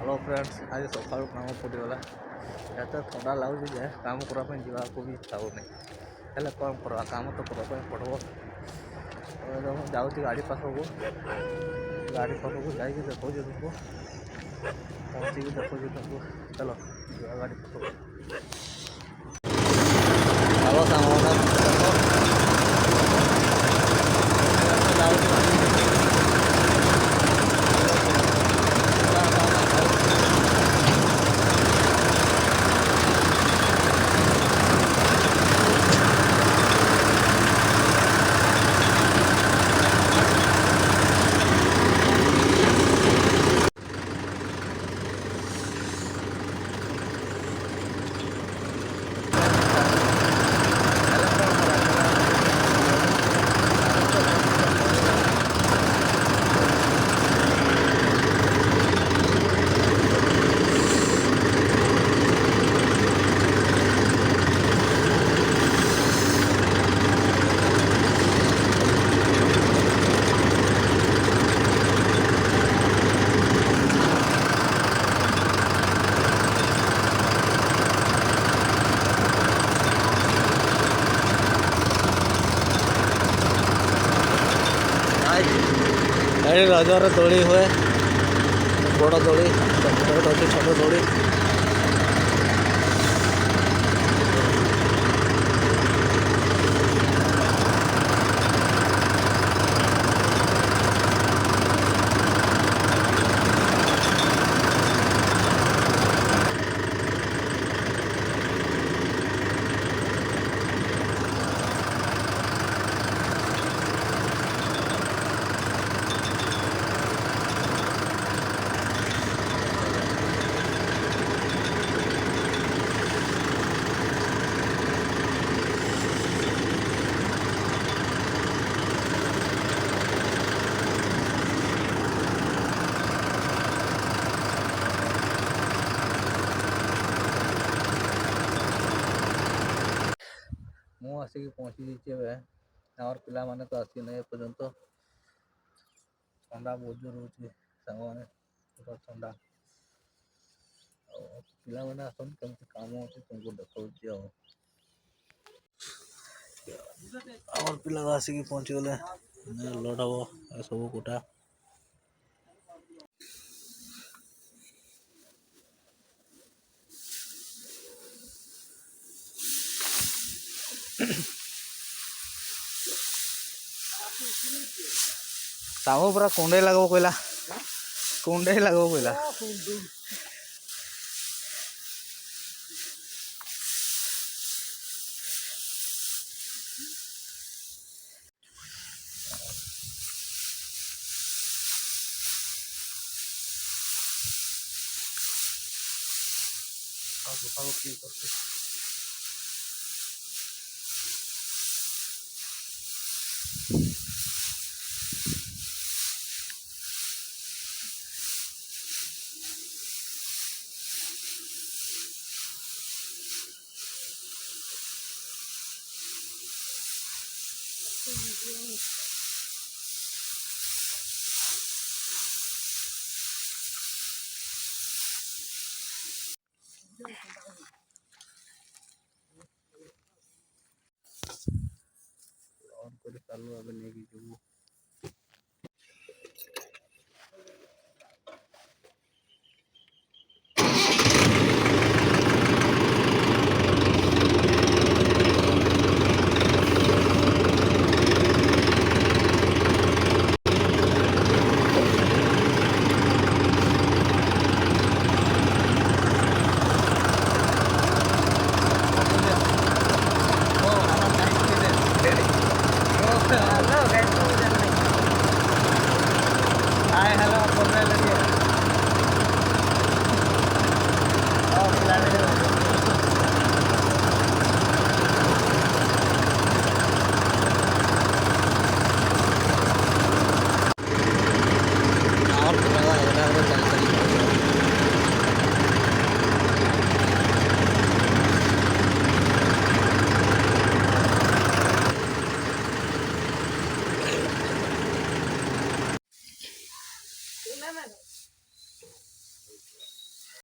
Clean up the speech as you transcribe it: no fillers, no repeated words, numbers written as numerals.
Hello friends, आज सका काम पड़गला एत थंडा लगुच जे काम करने जावाक भी इच्छा होनी हेल्ले कौन करवा काम तो करने पड़ो। तो जाऊँगी गाड़ी पाखक जा देखो तुमको पहुँची देखो तुमको चलो गाड़ी पाखक चलो रजर दोली हुए बड़ दोली छोट दोली मु आसिक पहुँची जाइए आमर पिला माने तो आसी ना पर्यंत ठंडा बहुत जोर हो मैंने ठंडा पिला मैंने आसन कमी काम अच्छे तुमको देखा आमर पिला आसिक पहुँची गले लोड हम सब कोटा सामू पूरा कुंडे लगो कहला कुंडे लगो कहला चालू नहीं